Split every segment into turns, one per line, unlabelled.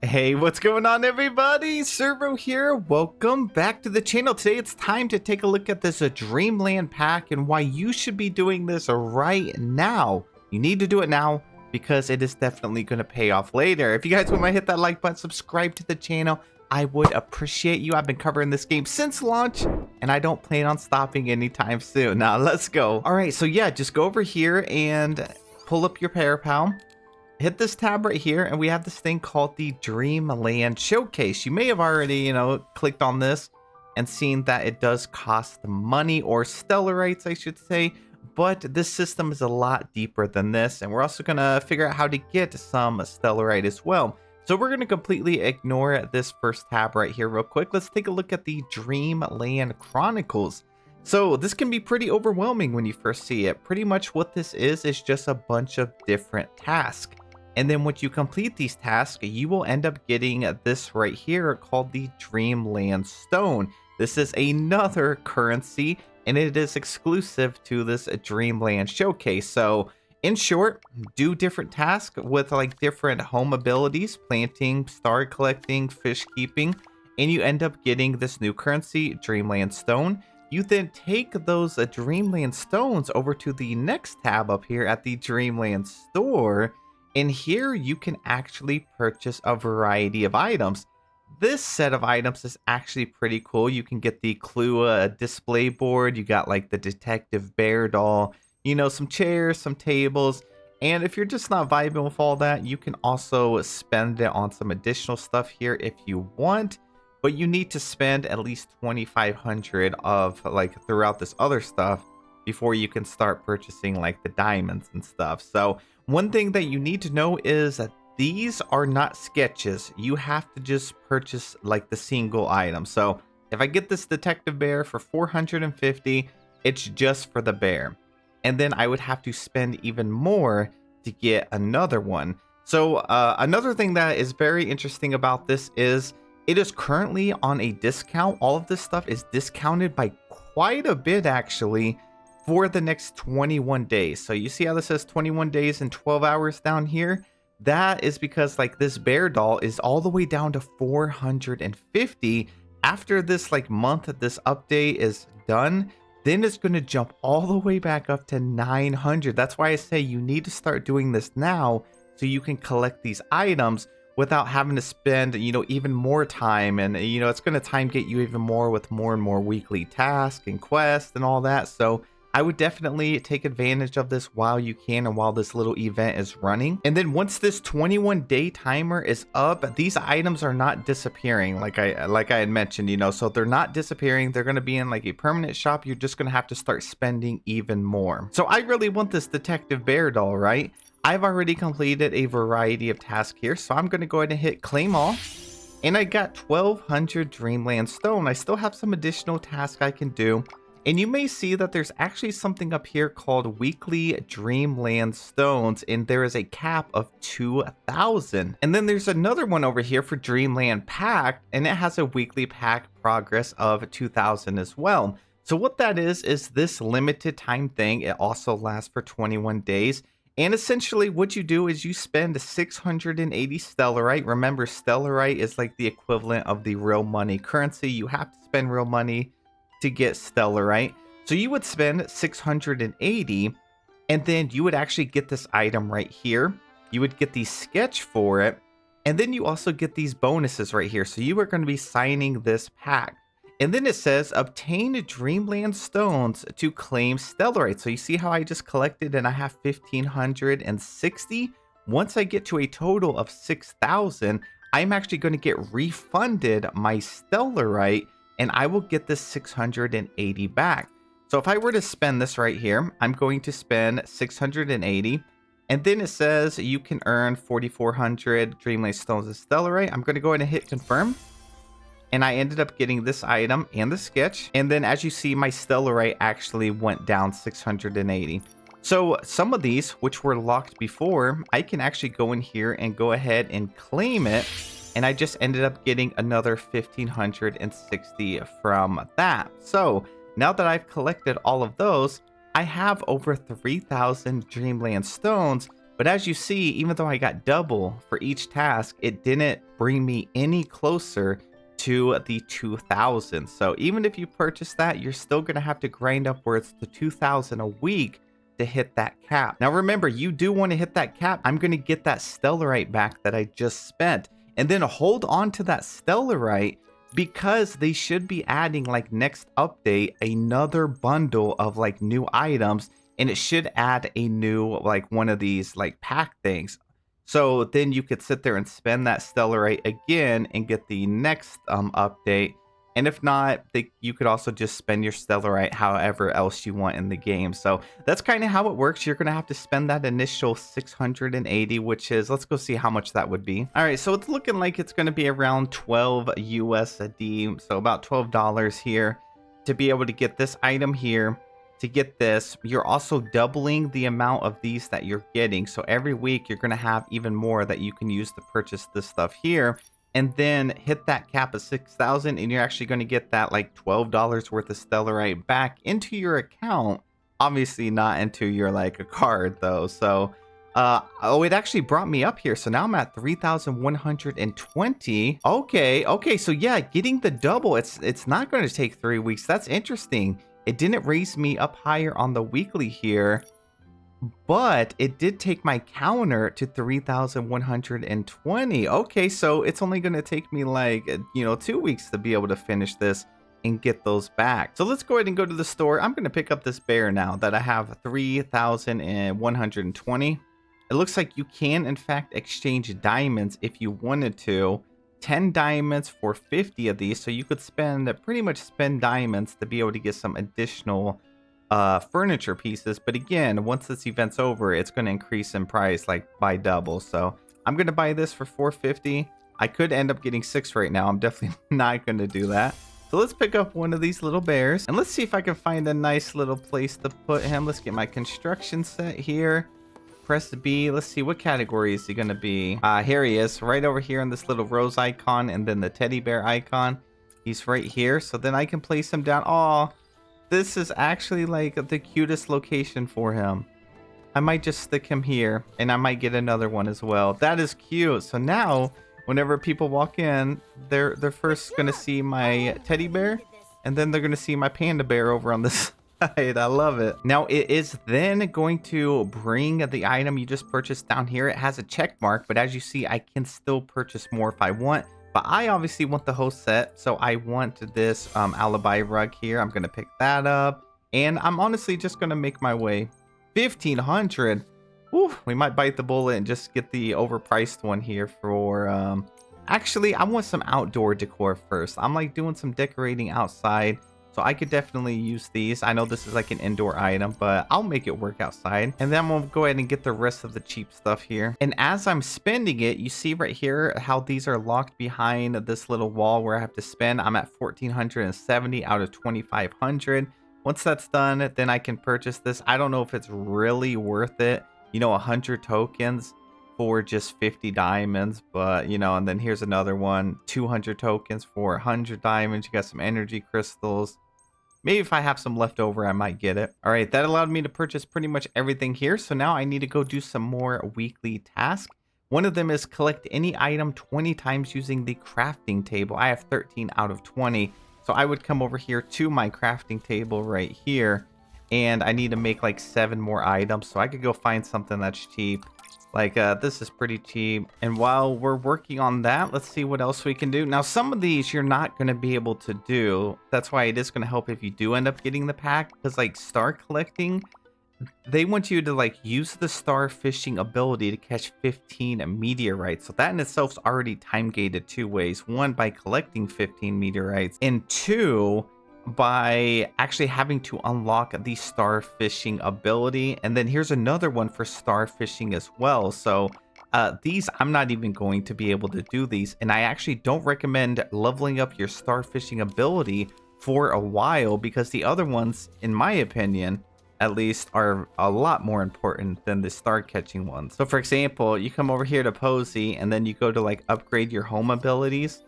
Hey, what's going on, everybody? Servo here. Welcome back to the channel. Today it's time to take a look at this Dreamland pack and why you should be doing this right now. You need to do it now because it is definitely going to pay off later. If you guys want to hit that like button, subscribe to the channel, I would appreciate you. I've been covering this game since launch and I don't plan on stopping anytime soon. Now let's go. All right, so yeah, just go over here and pull up your PowerPal. Hit this tab right here and we have this thing called the Dreamland Showcase. You may have already, clicked on this and seen that it does cost money, or stellarites, I should say. But this system is a lot deeper than this, and we're also going to figure out how to get some stellarite as well. So we're going to completely ignore this first tab right here real quick. Let's take a look at the Dreamland Chronicles. So this can be pretty overwhelming when you first see it. Pretty much what this is just a bunch of different tasks. And then once you complete these tasks, you will end up getting this right here called the Dreamland Stone. This is another currency and it is exclusive to this Dreamland Showcase. So in short, do different tasks with like different home abilities, planting, star collecting, fish keeping, and you end up getting this new currency, Dreamland Stone. You then take those Dreamland Stones over to the next tab up here at the Dreamland Store. And here you can actually purchase a variety of items. This set of items is actually pretty cool. You can get the Clue display board. You got like the Detective Bear doll, some chairs, some tables. And if you're just not vibing with all that, you can also spend it on some additional stuff here if you want. But you need to spend at least 2,500 of like throughout this other stuff before you can start purchasing like the diamonds and stuff. So one thing that you need to know is that these are not sketches. You have to just purchase like the single item. So if I get this Detective Bear for 450, it's just for the bear. And then I would have to spend even more to get another one. So another thing that is very interesting about this is it is currently on a discount. All of this stuff is discounted by quite a bit actually, for the next 21 days. So you see how this says 21 days and 12 hours down here? That is because like this bear doll is all the way down to 450. After this like month, this update is done, then it's going to jump all the way back up to 900. That's why I say you need to start doing this now so you can collect these items without having to spend, even more time. And, it's going to time get you even more with more and more weekly tasks and quests and all that. So I would definitely take advantage of this while you can and while this little event is running. And then once this 21-day timer is up, these items are not disappearing like I had mentioned, so they're not disappearing. They're going to be in like a permanent shop. You're just going to have to start spending even more. So I really want this Detective Bear doll, right? I've already completed a variety of tasks here, so I'm going to go ahead and hit claim all. And I got 1,200 Dreamland Stone. I still have some additional tasks I can do. And you may see that there's actually something up here called weekly Dreamland Stones, and there is a cap of 2,000. And then there's another one over here for Dreamland Pact, and it has a weekly pack progress of 2,000 as well. So what that is this limited time thing. It also lasts for 21 days. And essentially what you do is you spend 680 stellarite. Remember, stellarite is like the equivalent of the real money currency. You have to spend real money to get stellarite. So you would spend 680 and then you would actually get this item right here. You would get the sketch for it. And then you also get these bonuses right here. So you are going to be signing this pack. And then it says obtain Dreamland Stones to claim stellarite. So you see how I just collected and I have 1,560. Once I get to a total of 6,000, I'm actually going to get refunded my stellarite and I will get this 680 back. So if I were to spend this right here, I'm going to spend 680. And then it says you can earn 4,400 Dreamland Stones of stellarite. I'm going to go ahead and hit confirm. And I ended up getting this item and the sketch. And then as you see, my stellarite actually went down 680. So some of these, which were locked before, I can actually go in here and go ahead and claim it. And I just ended up getting another 1,560 from that. So now that I've collected all of those, I have over 3,000 Dreamland Stones But as you see, even though I got double for each task, it didn't bring me any closer to the 2,000. So even if you purchase that, you're still going to have to grind upwards to 2,000 a week to hit that cap. Now remember, you do want to hit that cap. I'm going to get that stellarite back that I just spent, and then hold on to that stellarite, because they should be adding, like, next update, another bundle of like new items, and it should add a new, like, one of these like pack things. So then you could sit there and spend that stellarite again and get the next update. And if not, you could also just spend your stellarite however else you want in the game. So that's kind of how it works. You're going to have to spend that initial 680, which is, let's go see how much that would be. All right, so it's looking like it's going to be around 12 USD, so about $12 here to be able to get this item here. To get this, you're also doubling the amount of these that you're getting. So every week you're going to have even more that you can use to purchase this stuff here. And then hit that cap of 6,000, and you're actually going to get that like $12 worth of stellarite back into your account. Obviously not into your like a card though. So oh, it actually brought me up here. So now I'm at 3,120. Okay, so yeah, getting the double, it's not going to take 3 weeks. That's interesting. It didn't raise me up higher on the weekly here, but it did take my counter to 3,120. Okay, so it's only going to take me like, 2 weeks to be able to finish this and get those back. So let's go ahead and go to the store. I'm going to pick up this bear now that I have 3,120. It looks like you can, in fact, exchange diamonds if you wanted to. 10 diamonds for 50 of these, so you could pretty much spend diamonds to be able to get some additional furniture pieces. But again, once this event's over, it's going to increase in price like by double. So I'm going to buy this for 450. I could end up getting 6 right now. I'm definitely not going to do that. So let's pick up one of these little bears, and let's see if I can find a nice little place to put him. Let's get my construction set here. Press B. Let's see, what category is he gonna be? Here he is, right over here in this little rose icon, and then the teddy bear icon. He's right here, so then I can place him down. Oh, this is actually like the cutest location for him. I might just stick him here, and I might get another one as well. That is cute. So now, whenever people walk in, they're first gonna see my teddy bear, and then they're gonna see my panda bear over on this. I love it. Now it is then going to bring the item you just purchased down here. It has a check mark, but as you see, I can still purchase more if I want. But I obviously want the whole set, so I want this alibi rug here. I'm gonna pick that up, and I'm honestly just gonna make my way. 1,500. Whew, we might bite the bullet and just get the overpriced one here for. Actually, I want some outdoor decor first. I'm like doing some decorating outside. So I could definitely use these. I know this is like an indoor item, but I'll make it work outside. And then I'm gonna go ahead and get the rest of the cheap stuff here. And as I'm spending it, you see right here how these are locked behind this little wall where I have to spend. I'm at 1,470 out of 2,500. Once that's done, then I can purchase this. I don't know if it's really worth it. 100 tokens for just 50 diamonds, but and then here's another one, 200 tokens for 100 diamonds. You got some energy crystals. Maybe if I have some left over, I might get it. All right, that allowed me to purchase pretty much everything here. So now I need to go do some more weekly tasks. One of them is collect any item 20 times using the crafting table. I have 13 out of 20. So I would come over here to my crafting table right here, and I need to make like 7 more items. So I could go find something that's cheap. Like this is pretty cheap. And while we're working on that, let's see what else we can do. Now, some of these you're not going to be able to do. That's why it is going to help if you do end up getting the pack. Because like star collecting, they want you to like use the star fishing ability to catch 15 meteorites. So that in itself is already time gated 2 ways. 1, by collecting 15 meteorites. And 2, by actually having to unlock the star fishing ability. And then here's another one for star fishing as well. So these, I'm not even going to be able to do these, and I actually don't recommend leveling up your star fishing ability for a while, because the other ones, in my opinion at least, are a lot more important than the star catching ones. So for example, you come over here to Posey, and then you go to like upgrade your home abilities.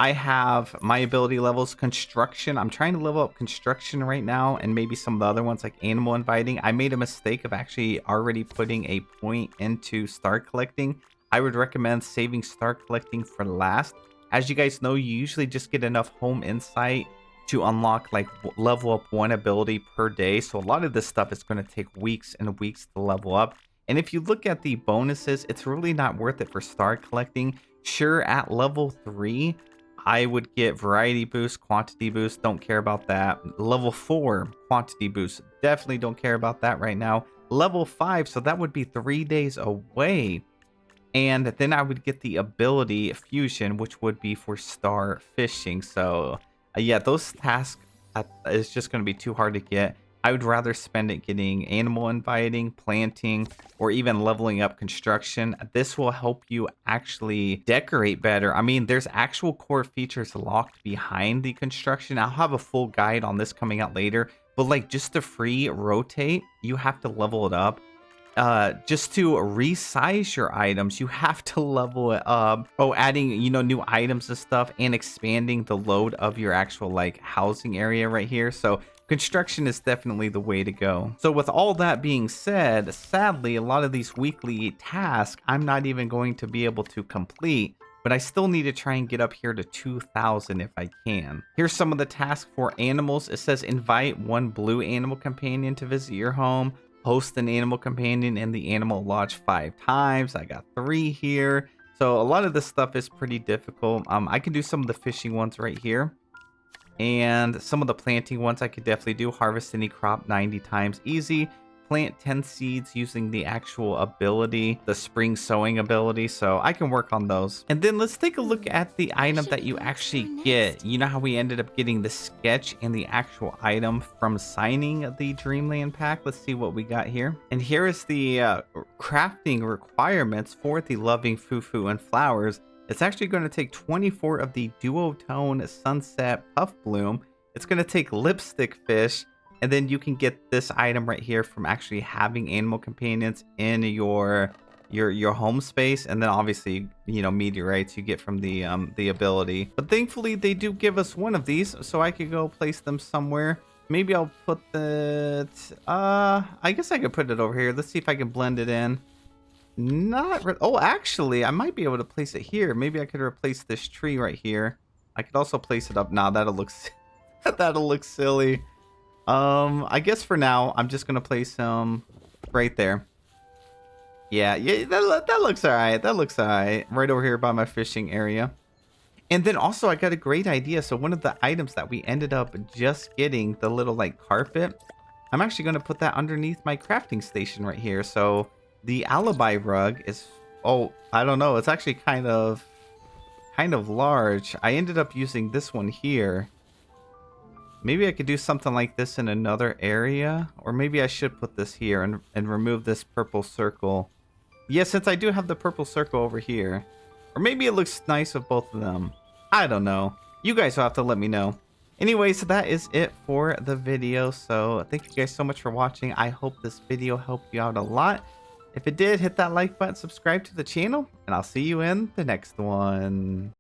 I have my ability levels, construction. I'm trying to level up construction right now, and maybe some of the other ones like animal inviting. I made a mistake of actually already putting a point into star collecting. I would recommend saving star collecting for last. As you guys know, you usually just get enough home insight to unlock like level up one ability per day. So a lot of this stuff is going to take weeks and weeks to level up. And if you look at the bonuses, it's really not worth it for star collecting. Sure, at level 3, I would get variety boost, quantity boost, don't care about that. Level 4, quantity boost, definitely don't care about that right now. Level 5, so that would be 3 days away. And then I would get the ability fusion, which would be for star fishing. So yeah, those tasks is just going to be too hard to get. I would rather spend it getting animal inviting, planting, or even leveling up construction. This will help you actually decorate better. I mean, there's actual core features locked behind the construction. I'll have a full guide on this coming out later. But like just to free rotate, you have to level it up. Just to resize your items, you have to level it up. Oh, adding, you know, new items and stuff, and expanding the load of your actual like housing area right here. So construction is definitely the way to go. So with all that being said, sadly, a lot of these weekly tasks, I'm not even going to be able to complete, but I still need to try and get up here to 2,000 if I can. Here's some of the tasks for animals. It says invite one blue animal companion to visit your home. Host an animal companion in the animal lodge 5 times. I got 3 here. So a lot of this stuff is pretty difficult. I can do some of the fishing ones right here. And some of the planting ones I could definitely do. Harvest any crop 90 times easy. Plant 10 seeds using the actual ability, the spring sowing ability. So I can work on those. And then let's take a look at the item that you actually get. You know how we ended up getting the sketch and the actual item from signing the Dreamland pack? Let's see what we got here. And here is the crafting requirements for the Loving Fufu and Flowers. It's actually going to take 24 of the duotone sunset puff bloom. It's going to take lipstick fish. And then you can get this item right here from actually having animal companions in your home space. And then obviously, you know, meteorites you get from the ability. But thankfully they do give us one of these, so I could go place them somewhere. Maybe I'll put the I guess I could put it over here. Let's see if I can blend it in. Oh, actually, I might be able to place it here. Maybe I could replace this tree right here. I could also place it up. Nah, that'll look that'll look silly. I guess for now, I'm just gonna place him right there. Yeah, that looks alright. That looks alright. Right over here by my fishing area. And then also, I got a great idea. So one of the items that we ended up just getting, the little like carpet, I'm actually gonna put that underneath my crafting station right here. So the alibi rug is, oh, I don't know. It's actually kind of large. I ended up using this one here. Maybe I could do something like this in another area, or maybe I should put this here and remove this purple circle. Yeah, since I do have the purple circle over here. Or maybe it looks nice with both of them. I don't know. You guys will have to let me know. Anyway, so that is it for the video. So thank you guys so much for watching. I hope this video helped you out a lot. If it did, hit that like button, subscribe to the channel, and I'll see you in the next one.